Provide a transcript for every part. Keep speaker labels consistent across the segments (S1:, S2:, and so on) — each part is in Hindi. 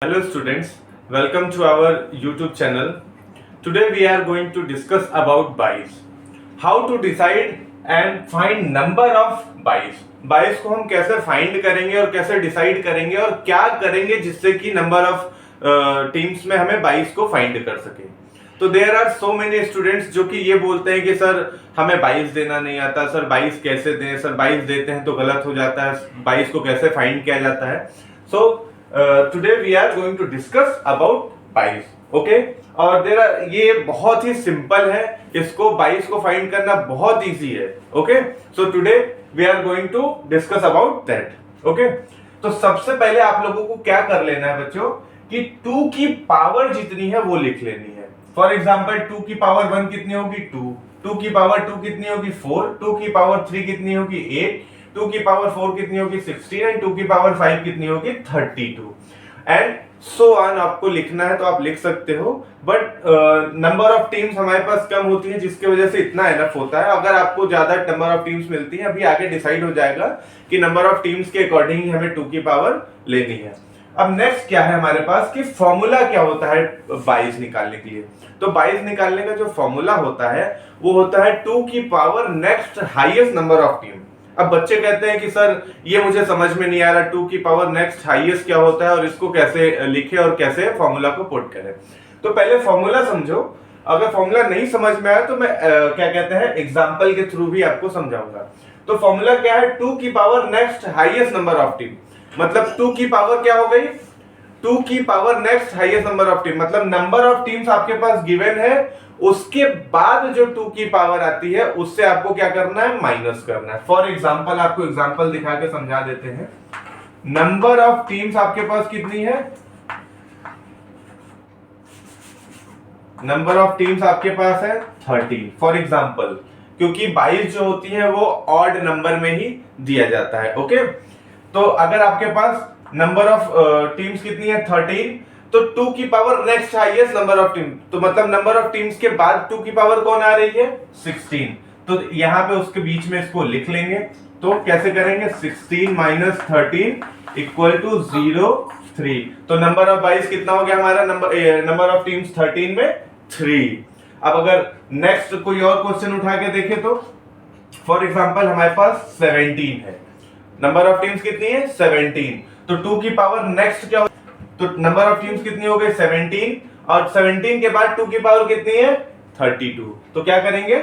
S1: Hello students, welcome to our YouTube channel. Today we are going to discuss about bias. How to decide and find number of bias. Bias को हम कैसे find करेंगे और कैसे decide करेंगे और क्या करेंगे जिससे कि number of teams में हमें bias को find कर सके. तो there are so many students जो कि ये बोलते हैं कि सर हमें bias देना नहीं आता, सर bias कैसे दें, सर bias देते हैं तो गलत हो जाता है, bias को कैसे find किया जाता है. So today we are going to discuss about bias, okay? और ये बहुत ही सिंपल है, इसको bias को फाइंड करना बहुत इजी है, okay? So today we are going to discuss about that, okay? तो सबसे पहले आप लोगों को क्या कर लेना है बच्चों कि 2 की पावर जितनी है वो लिख लेनी है. फॉर एग्जाम्पल 2 की पावर 1 कितनी होगी 2, 2 की पावर 2 कितनी होगी 4, 2 की पावर 3 कितनी होगी 8, 2 की पावर 4 कितनी होगी 16 एंड 2 की पावर 5 कितनी होगी 32 एंड सो ऑन. आपको लिखना है तो आप लिख सकते हो, बट नंबर ऑफ टीम्स हमारे पास कम होती है जिसकी वजह से इतना एनफ होता है. अगर आपको ज्यादा नंबर ऑफ टीम्स मिलती है, अभी आगे डिसाइड हो जाएगा कि नंबर ऑफ टीम्स के अकॉर्डिंग ही हमें 2 की पावर लेनी है. अब नेक्स्ट क्या है हमारे पास कि फॉर्मूला क्या होता है बाइस निकालने के लिए. तो बाइस निकालने का जो फॉर्मूला होता है वो होता है 2 की power next highest number of team. अब बच्चे कहते हैं कि सर ये मुझे समझ में नहीं आ रहा 2 की पावर नेक्स्ट हाईएस्ट क्या होता है और इसको कैसे लिखे और कैसे फॉर्मूला को पुट करें. तो पहले फॉर्मूला समझो. अगर फॉर्मूला नहीं समझ में आया तो मैं क्या कहते हैं एग्जांपल के थ्रू भी आपको समझाऊंगा. तो फॉर्मूला क्या है 2 की power next highest number of team. मतलब 2 की पावर क्या हो गई 2 की power next highest number of team. मतलब नंबर ऑफ टीम्स आपके पास गिवन है, उसके बाद जो 2 की पावर आती है उससे आपको क्या करना है माइनस करना है. फॉर एग्जांपल आपको एग्जांपल दिखा के समझा देते हैं. नंबर ऑफ टीम्स आपके पास कितनी है, नंबर ऑफ टीम्स आपके पास है 13 फॉर एग्जांपल, क्योंकि 22 जो होती है वो ऑड नंबर में ही दिया जाता है. ओके, तो अगर आपके पास नंबर ऑफ टीम्स कितनी है 13, तो 2 की power next highest number of team, तो मतलब नंबर ऑफ टीम्स के बाद 2 की पावर कौन आ रही है 16. तो यहाँ पे उसके बीच में इसको लिख लेंगे. तो कैसे करेंगे 16 माइनस 13 इक्वल टू 0 3. तो नंबर ऑफ 22 कितना हो गया हमारा, नंबर ऑफ टीम्स 13 में 3. अब अगर नेक्स्ट कोई और क्वेश्चन उठा के देखे तो फॉर एग्जांपल हमारे पास 17 है, नंबर ऑफ टीम्स कितनी है 17. तो 2 की पावर नेक्स्ट क्या, तो नंबर ऑफ टीम्स कितनी हो गई 17 और 17 के बाद 2 की पावर कितनी है 32. तो क्या करेंगे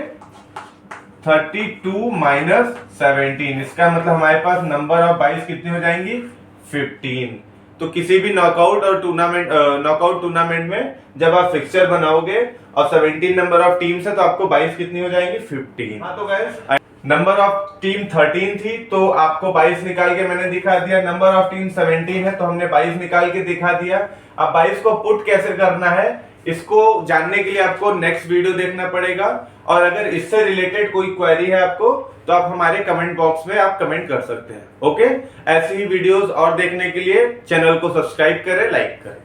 S1: 32 माइनस 17, इसका मतलब हमारे पास नंबर ऑफ 22 कितनी हो जाएंगी 15. तो किसी भी नॉकआउट टूर्नामेंट में जब आप फिक्सचर बनाओगे और 17 नंबर ऑफ टीम्स है तो आपको 22 कितनी हो जाएंगी 15. हाँ, तो गाइस नंबर ऑफ टीम 13 थी तो आपको 22 निकाल के मैंने दिखा दिया. नंबर ऑफ टीम 17 है तो हमने 22 निकाल के दिखा दिया. अब 22 को पुट कैसे करना है इसको जानने के लिए आपको नेक्स्ट वीडियो देखना पड़ेगा. और अगर इससे रिलेटेड कोई क्वेरी है आपको तो आप हमारे कमेंट बॉक्स में आप कमेंट कर सकते हैं. ओके, ऐसी ही वीडियोस और देखने के लिए चैनल को सब्सक्राइब करें, लाइक करें.